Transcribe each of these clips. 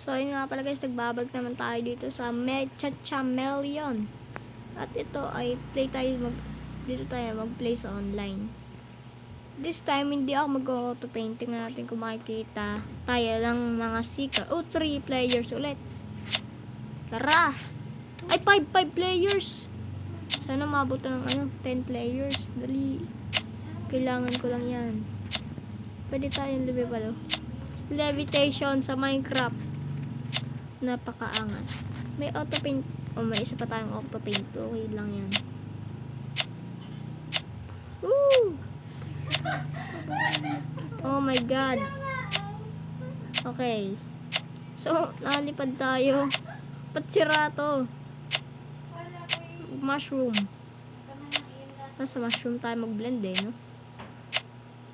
So, yun nga pala guys, nagbabalik naman tayo dito sa Mechameleon. At ito ay dito tayo mag-play sa online. This time, hindi ako mag-auto painting natin kung makikita. Tayo lang mga sticker. Oh, 3 players ulit. Tara! Ay, 5 players! Sana mabot ng 10 players. Dali. Kailangan ko lang yan. Pwede tayong lumipad. Levitation sa Minecraft. Napakaangas. May auto paint. Oh, may isa pa tayong auto paint. Okay lang yan. Woo! Oh my god. Okay. So, nalipad tayo. Ba't sira to? Mushroom. Nasa mushroom tayo mag-blend no?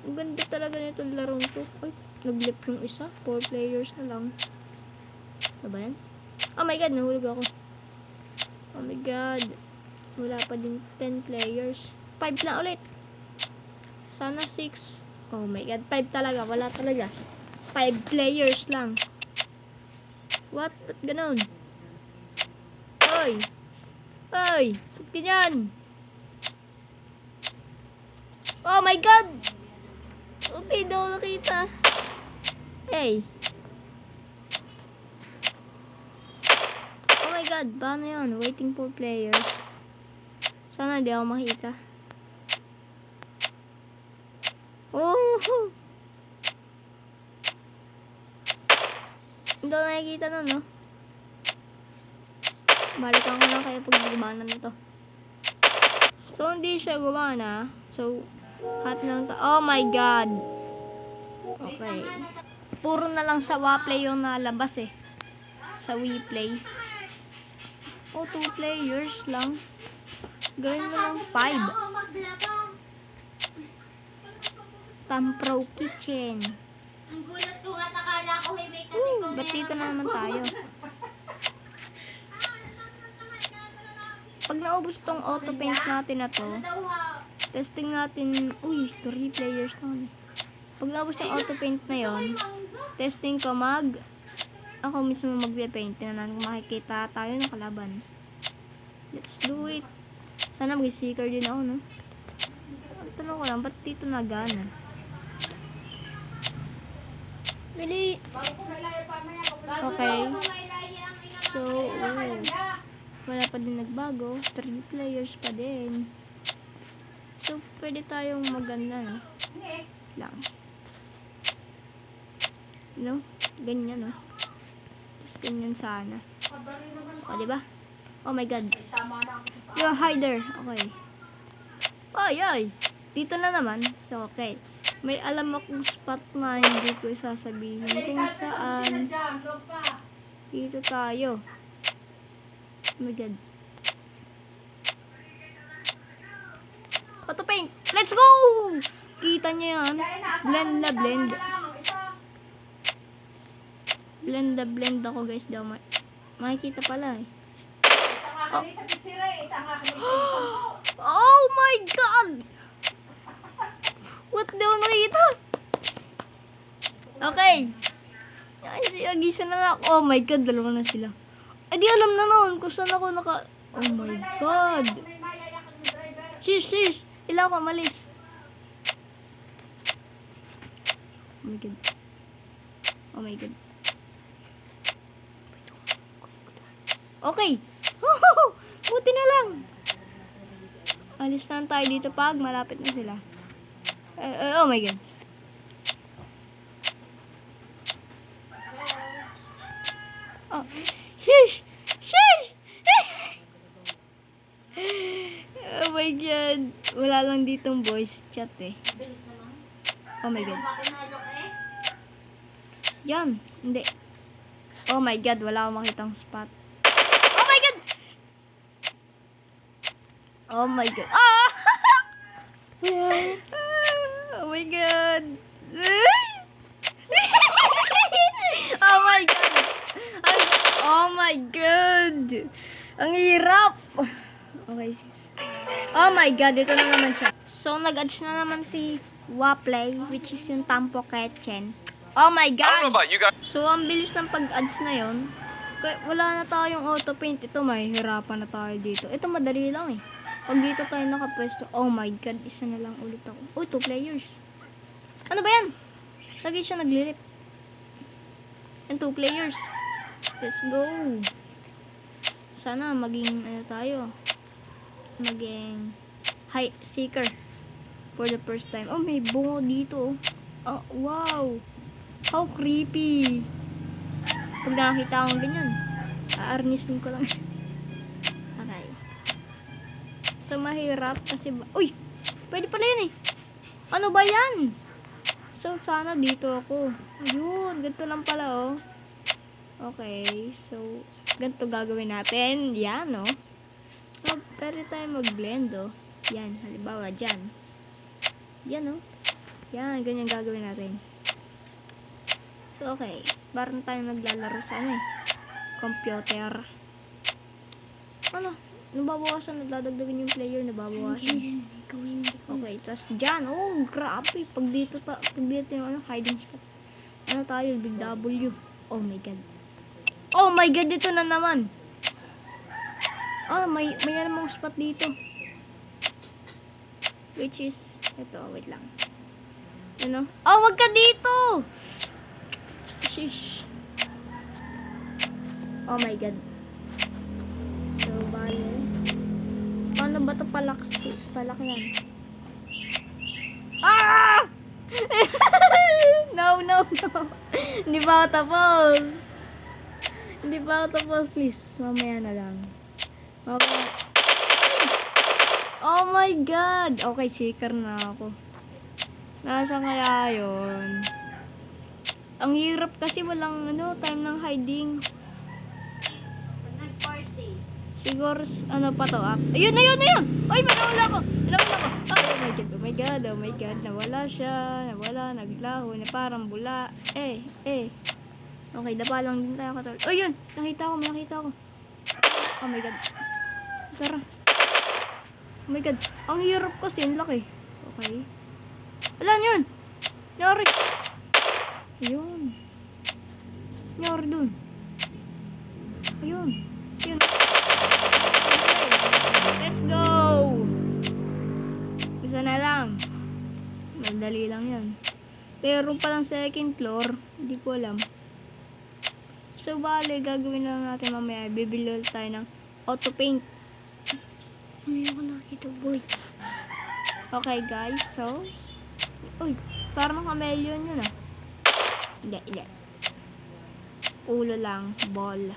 Ang ganda talaga nito larong to. Ay, nag-lip yung isa. 4 players na lang. Ano ba yan? Oh my god, nahulog ako. Oh my god. Wala pa din 10 players. 5 na ulit. Sana 6. Oh my god, 5 talaga. Wala talaga. 5 players lang. What? Ba't ganun? Oy! Oy! Ba't ganyan? Oh my god! Okay, daw nakita. Hey! Oh my god, paano yun? Waiting for players. Sana hindi ako makita. Oh! Hindi ako nakikita nun, no? Balikan ko lang kaya pag gumana nito. So, hindi siya gumana. So, hot lang ta. Oh my god! Okay. Puro na lang sa WaPlay yung nalabas eh. Sa WePlay. Oh, 2 players lang. Gawin mo lang 5. Tampro Kitchen. Ang gulat ko nga, nakala ko may make-up. Ba't dito na naman tayo? Pag naubos tong auto paint natin na to, testing natin, uy, 3 players na. Pag naubos yung auto paint na yon, testing ko ako mismo magpe-paint na lang makikita tayo ng kalaban. Let's do it. Sana mag-sticker din ako, no? Tanong ko lang, ba't dito nagana? Really? Okay. So, wala pa din nagbago. 3 players pa din. So, pwede tayong maganda, no? Lang. No? Ganyan, no? Tapos ganyan sana. O, diba? Oh my god. You're a hider. Okay. Ay, ay. Dito na naman. So, okay. May alam akong spot na hindi ko isasabihin kung saan. Dito tayo. Oh my god. Auto paint. Let's go! Kita nyo yan. Blend na blend. Blend na blend ako guys daw. Makikita pala eh. Oh my god! What daw nakita? Okay. Ay, agisa na lang. Oh my god, dalawa na sila. Ay, di alam na noon kung saan ako naka... Oh my god. Shish. Ilang ako malis. Oh my god. Oh my god. Okay. Buti na lang. Alis na tayo dito pag malapit na sila. Oh my god. Oh. Shish! Oh my god. Wala lang ditong voice chat eh. Oh my god. Yan. Hindi. Oh my god. Wala akong makitang spot. Oh my god! Oh my god. Ah! Oh my god. Oh my god. Oh my god. Ang hirap. Okay, sis. Oh my god, ito na naman siya. So, nag-adds na naman si WaPlay, which is yung Tampo Kitchen. Oh my I don't know God! about you guys. So, ang bilis ng pag-ads na yon. Kaya wala na tayong auto paint. Ito, may hirapan na tayo dito. Ito, madali lang eh. Pag dito tayo nakapwesto, oh my God, isa na lang ulit ako. Oh, 2 players. Ano ba yan? Lagi siya naglilip. And 2 players. Let's go. Sana maging, ano tayo, maging high seeker for the first time. Oh, may bungo dito. Oh, wow. How creepy. Pag nakakita akong ganyan, aarnisin ko lang. Okay. So, mahirap kasi uy! Pwede pala yun eh. Ano ba yan? So, sana dito ako. Ayun, ganito lang pala oh. Okay, so, ganito gagawin natin. Yan oh. So, pwede tayo mag-blend oh. Yan, halimbawa dyan. Yan oh. Yan, ganyan gagawin natin. So, okay. Parang tayo naglalaro sa ano eh. Computer. Ano? Nababawasan. Nagdadagdagan yung player. Nababawasan. Okay. Tapos dyan. Oh, grabe. Pag dito yung ano, hiding spot. Ano tayo? Big W. Oh my God. Oh my God. Dito na naman. Ah, may namang spot dito. Which is, ito. Wait lang. Ano? Oh, wag ka dito! Shish. Oh my God. So, bale. Paano ba ito palakyan? Ah! No. Hindi pa ako tapos. Hindi pa ako tapos, please. Mamaya na lang. Okay. Oh my God! Okay, seeker na ako. Nasaan kaya yun? Ang hirap kasi walang ano, time ng hiding. Pag nag-party. Siguro, ano pa to? Ayun! Ay, nawala ko! Oh my God. Nawala siya. Naglaho, na parang bula. Okay, dapa lang din tayo katulad. Oh, yun! Nakita ko. Oh my God. Tara. Oh my God. Ang hirap kasi, ang laki. Okay. Alam yun! Yari! Ayun. Nangyari dun. Ayun. Let's go! Isa na lang. Madali lang yan. Pero palang second floor, hindi ko alam. So, bale, gagawin lang natin mamaya. Bibili ulit tayo ng auto paint. May ako nakikita, boy. Okay, guys. So, uy, parang chameleon yun ah. Hindi. Ulo lang. Ball.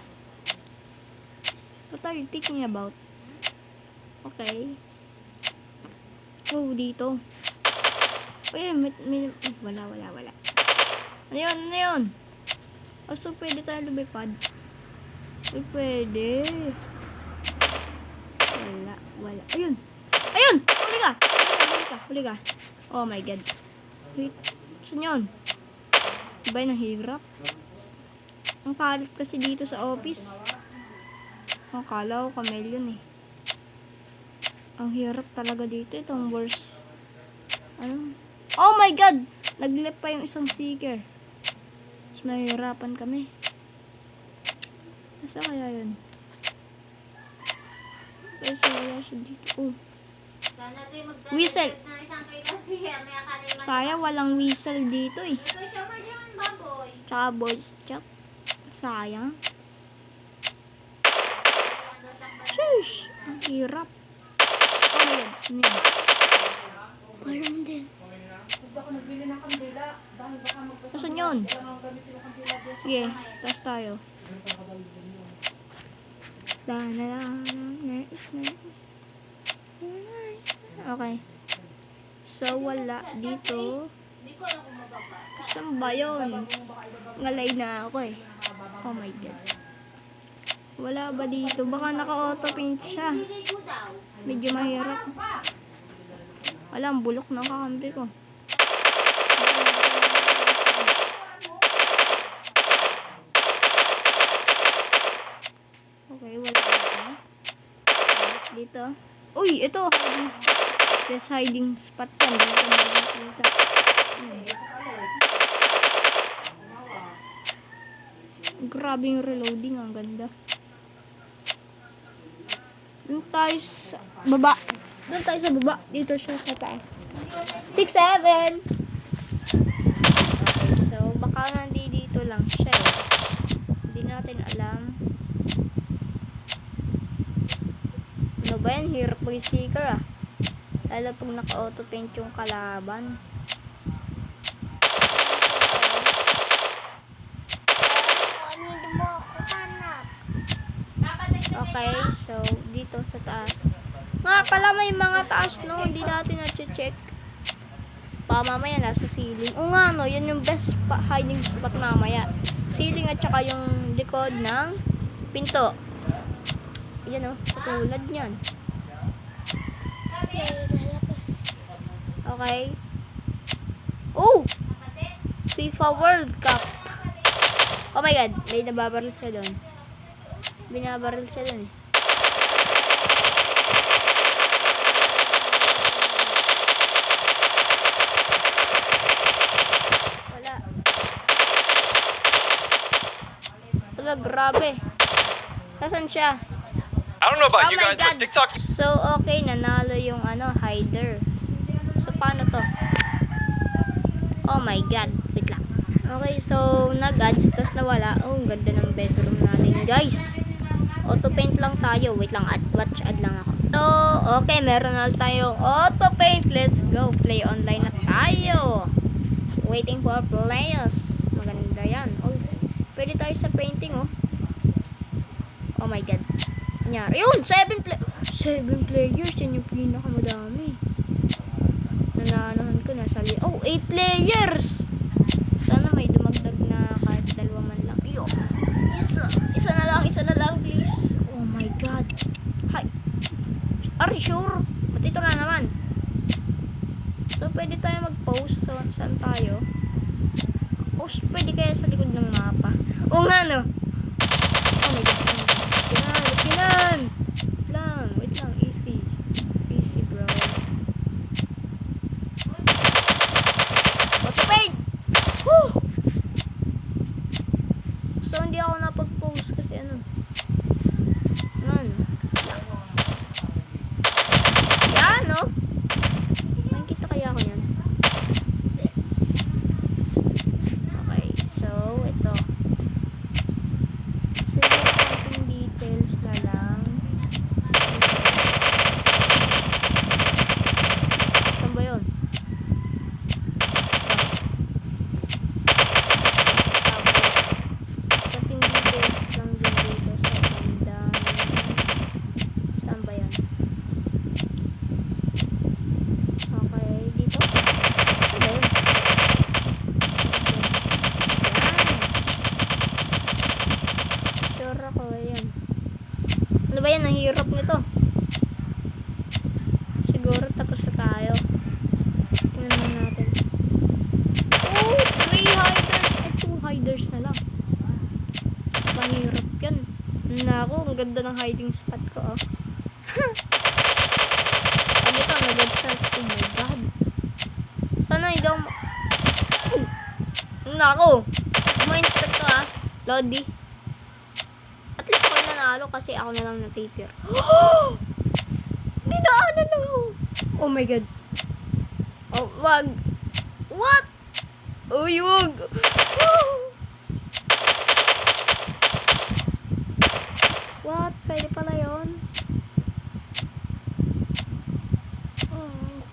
What are you thinking about? Okay. Oh, dito. Uy, wala. Ano yun? Oh, so pwede tayo lumipad. Uy, pwede. Wala. Ayun! Huli ka. Oh my God. Wait. Saan yun? Diba yung hirap? Ang kalit kasi dito sa office. Ang kala ko chameleon eh. Ang hirap talaga dito. Itong worst. Ano? Oh my God! Naglip pa yung isang seeker. Mas nahihirapan kami. Nasa kaya yun? Kasi wala siya dito. Oh. Sana ito yung Whistle. magdadagdag ng isang kailangan. May akala Sayang walang whistle dito eh. Ito siya pa dyan, baboy. Tsaka voice chat. Sayang. Shush! Ang hirap. Oh my God. Ano yun? Parang din. Saan yun? Sige, taas tayo. Okay. So, wala dito. Hindi ko alam kung mababa. Saan ba yun? Ngalay na ako eh. Oh my God. Wala ba dito? Baka naka-auto paint siya. Liligo daw. Medyo mahirap. Wala, ang bulok ng kakampi ko. Okay, wala dito. Dito. Uy, ito. Hiding spot. Yes, hiding spot yan. Dito na nakikita. Grabe yung reloading. Ang ganda. Doon tayo sa baba. Doon tayo sa baba. Dito siya sa taas. 6, 7. Okay, so baka nandito lang siya eh. Hindi natin alam. Ano ba yan? Hirap mag-seeker ah. Lalo pag naka-auto paint yung kalaban. Hindi mo ako hanap. Okay, so dito sa taas. Nga pala may mga taas no, hindi natin na-check. Pa mamaya nasa ceiling. O nga no, yun yung best hiding spot mamaya. Ceiling at saka yung likod ng pinto. Yan o, katulad niyan. Okay. Oh! FIFA World Cup. Oh my god, may nababaril siya doon. Binabaril siya doon eh. Wala, grabe. Nasaan siya? I don't know about Oh you my guys, God. but TikTok. So, okay, nanalo yung hider. So, paano to? Oh my God. Wait lang. Okay, so, nag-ads, tas nawala. Oh, ang ganda ng bedroom natin, guys. Auto paint lang tayo. Wait lang, watch ad lang ako. So, okay, meron na tayong auto paint. Let's go. Play online na tayo. Waiting for players. Maganda yan. Oh, pwede tayo sa painting, oh. Oh my God. Nangyari. Yun! 7 players. Yan yung pinakamadami. Nananahan ko. Oh, 8 players! Sana may dumagdag na kahit dalawa man lang. Yo! Isa na lang, please. Oh my God. Hi. Are you sure? Ba't ito na naman? So, pwede tayo mag-post. So, saan tayo? Oh, pwede kaya sa likod ng mapa. Oo nga, no? Oh my God. Kinan! Wait lang. Easy. Easy, bro. Auto paint! Woo! So, hindi ako napag-post kasi ano. Yan, no? Makikita kaya ako yan. Okay, so, ito. So, yung details na lang. Saan ba yun? Konting details lang din dito sa banda. Saan ba yan? Okay, dito. Saan ba yun? Sure ako, ayan. Ano ba yan? Ang hirap nito. Siguro tapos na tayo. Tingnan na natin. Oh, 3 hiders. 2 hiders na lang. Mahirap yan. Naku, ang ganda ng hiding spot ko, oh. Pag ito, nag-ads na. Oh my God. Sana hindi ako Naku. Ma-inspect to, ah. Lodi. At least ako nanalo kasi ako na lang natitir. Dinaanan na ako. Oh my God. Oh, wag. What? Uy, wag. What? Pwede pala yun?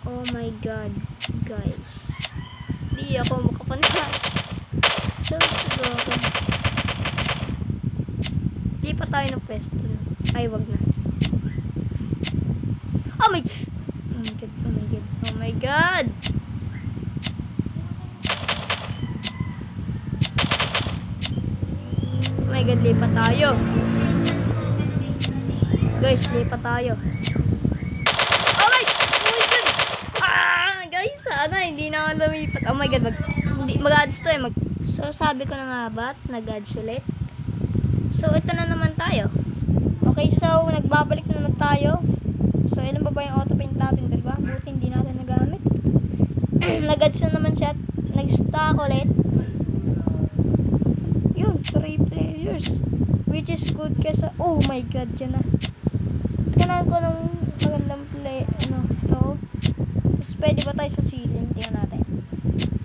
Oh my God. Guys. Di ako makapanal. So, siguro. Lipat tayo ng pwesto. Ay, wag na. Oh my God. Oh my God. Oh my God, lipat tayo. Guys, lipat tayo. Oh my God. Guys, sana hindi na ako lumipat. Oh my God, mag-ads to eh. So, sabi ko na nga ba't nag-ads ulit. So, ito na naman tayo. Okay, so, nagbabalik na naman tayo. So, ilan ba yung auto paint natin? Diba? Buti hindi natin nagamit. Nag-ads na naman siya. Nag-stock ulit. Yun. Ayun, 3 players. Which is good kasi, oh my god, yan na. Tingnan ko ng magandang play, ano, to. Tapos pwede ba tayo sa ceiling? Tingnan natin.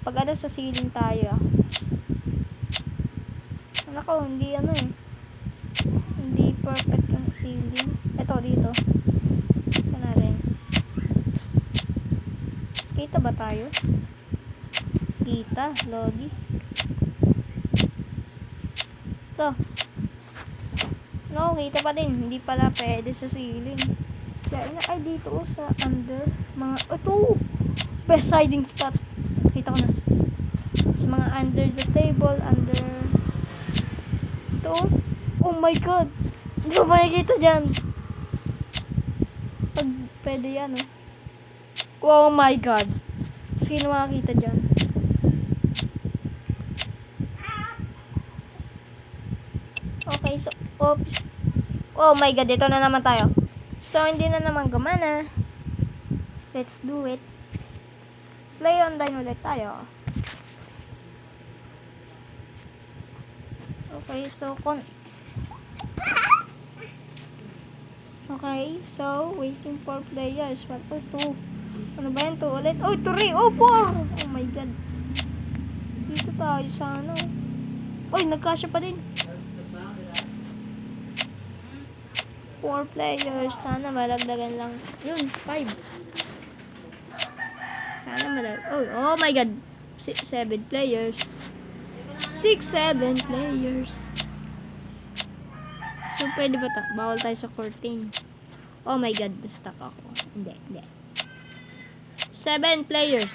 Pag ano sa ceiling tayo, Nako, hindi ano eh. Hindi perfect yung ceiling. Ito, dito. Tingnan natin. Kita ba tayo? Kita, lodi. Ito. No, kita pa din. Hindi pala pwede sa ceiling. Kaya ay dito sa under. Mga, ito! Best hiding spot. Kita ko na. Sa mga under the table, under... Ito. Oh my god! Hindi ko makikita dyan. Pag pwede yan, oh. Oh my god! Sino makakita dyan? Okay, so, oops. Oh my god, ito na naman tayo. So, hindi na naman gumana. Let's do it. Play online ulit tayo. Okay, so, okay, so, waiting for players. What? Oh, 2. Ano ba yan? 2 ulit? Oh, 3! Oh, 4! Oh my god. Dito tayo sa ano. Uy, nagkasya pa din. 4 players. Sana malagdagan lang. Yun, 5. Sana oh my god. 7 players. 6, 7 players. So, pwede ba bawal tayo sa 14. Oh my god, stuck ako. Hindi. 7 players.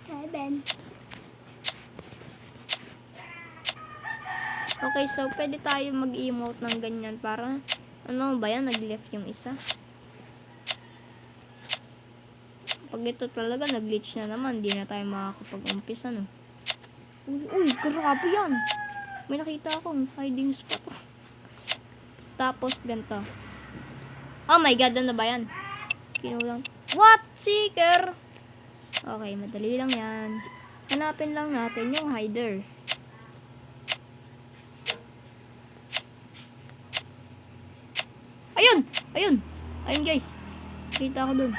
7. Okay, so pwede tayo mag-emote ng ganyan para ano ba yan, nag-left yung isa. Pag ito talaga nag-glitch na naman, hindi na tayo makakapag-umpisa, no. Uy, grabe yan. May nakita akong hiding spot. Tapos ganito. Oh my god, ano ba yan? Kinulang. What? Seeker? Okay, madali lang yan. Hanapin lang natin yung hider. Ayun guys. Kita ako dun.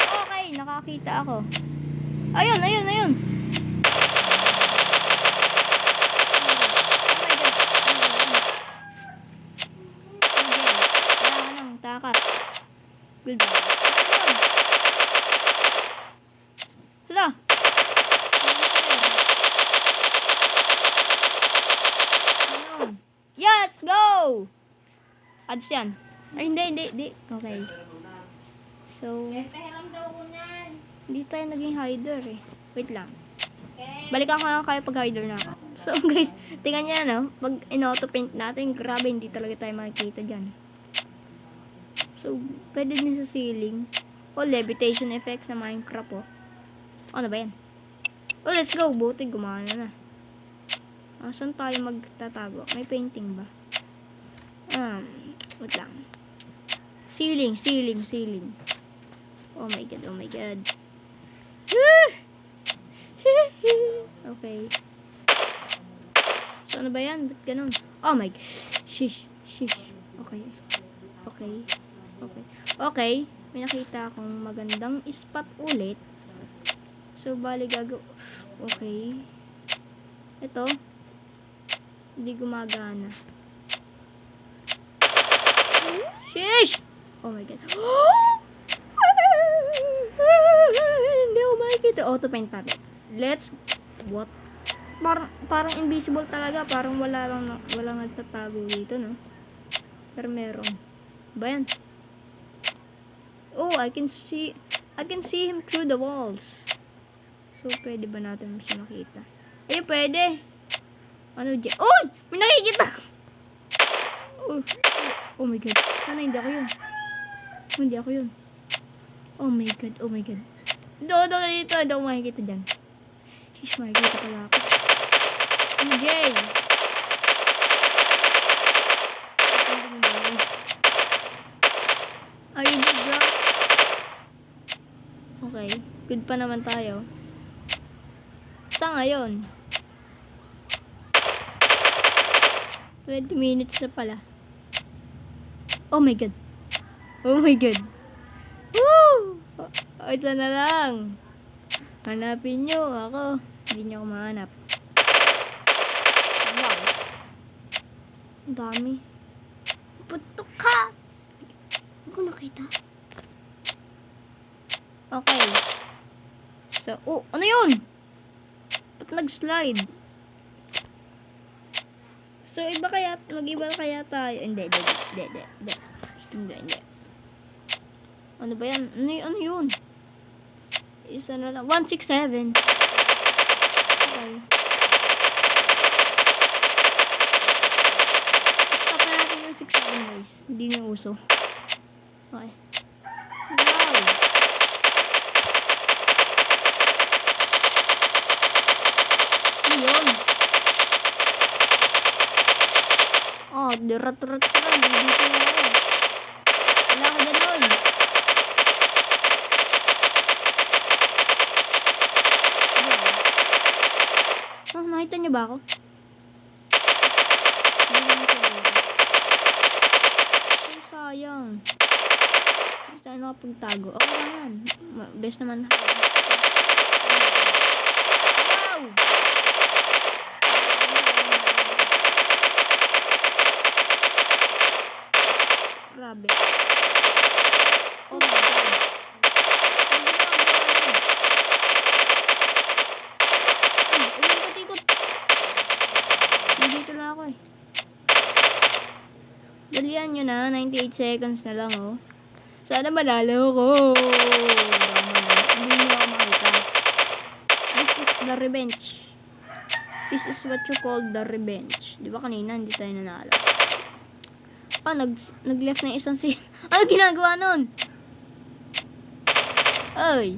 Okay, nakakita ako. Ayun. Oh my god. Wala ka nang takas. Goodbye. Hala. Yes, go! Ads yan. Ay, hindi. Okay. So, Pahiram daw unan. hindi tayo naging hider eh. Wait lang. Okay. Balikan ko lang kayo pag hider na ako. So, guys, tingnan nyo no. Pag in-auto paint natin, grabe, hindi talaga tayo makikita dyan. So, pwede din sa ceiling. O, levitation effect sa Minecraft, oh. Ano ba yan? Oh, let's go. Buti, gumana na. Saan tayo magtatago? May painting ba? Wait lang. Ceiling. Oh my god. Okay. So, ano ba yan? Ba't ganun? Oh my god. Shish. Okay. May nakita akong magandang spot ulit. So, bali okay. Ito. Hindi gumagana. Shish! Oh my god. Hindi ko makikita. Auto paint natin. What? Parang invisible talaga. Parang walang nagtatago dito, no? Pero meron. Ba yan? Oh, I can see him through the walls. So, pwede ba natin siya makita? Ayun, pwede. Ano dyan? Oh! May nakikita! Oh my god. Sana hindi ako yun. Oh my god. Doon dito. Hindi ako makikita dyan. Shish, makikita pala ako. MJ! Okay. Good pa naman tayo. Sa ngayon? 20 minutes na pala. Oh my God. Oh my God. Woo! Ito na lang. Hanapin nyo ako. Hindi nyo ako mahanap. Wow. Ang dami. Putok ka! Hindi ko nakita. Okay. So, ano yun? Ba't nag-slide? So, mag-iba kaya tayo? Hindi. Ano ba yan? Ano yun? Isa na lang. 167. Okay. Stop na natin yung 67 guys. Hindi na uso. Okay. Wow. Ano yun? Oh, dirat-rat ka lang. Dito na ako. Wala ka gano'n. Oh, nakita niyo ba ako? Hindi naman siguro. So, sayang. Hindi tayo nakapagtago. Okay lang yan. Best naman. Wow! Grabe. Oh my God. Ano ginagawa niya? Ay, umikot-ikot. Dito lang ako eh. Dalian nyo na. 98 seconds na lang oh. Sana manalo ko. Hindi nyo ako makita. This is the revenge. This is what you call the revenge. Di ba kanina hindi tayo nanalo? Nag-left na yung isang si... Ano ginagawa nun? Ay!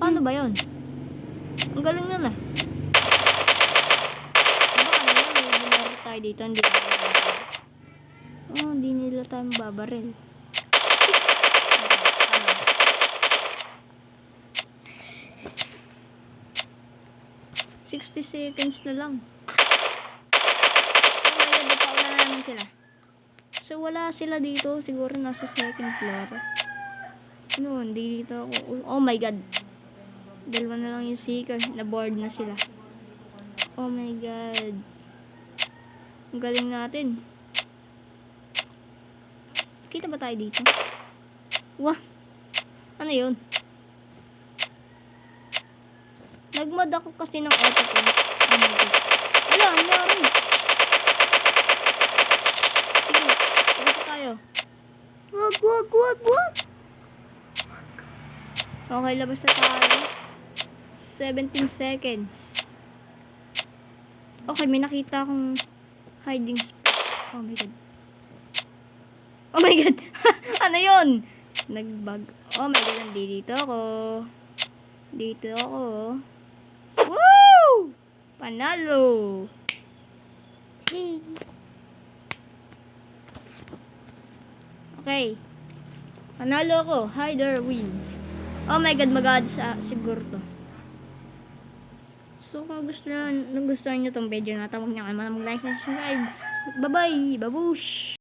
Paano ba yun? Ang galing nun ah. Diba kanina may ginaro tayo dito? Hindi nila tayo mababaril. 60 seconds na lang. Oh my God, napaula namin sila. So, wala sila dito. Siguro nasa second floor. No, hindi dito ako. Oh my God. Dalawa na lang yung seeker. Na-board na sila. Oh my God. Ang galing natin. Kita ba tayo dito? Wah! Ano yun? Nagmod ako kasi ng auto ko. Oh my God. Ala, ang nangyari. Sige, labas tayo. Wag. Okay, labas na tayo. 17 seconds. Okay, may nakita akong hiding spot. Oh my God. Oh my God. Ano yun? Nagbag. Oh my God, nandito ako. Dito ako. Woo! Panalo! Okay. Panalo ako. Hider win. Oh my God, mag-add siguro to. So, kung nagustuhan nyo tong video na ito, huwag nyo kayo mag-like and subscribe. Bye-bye! Babush!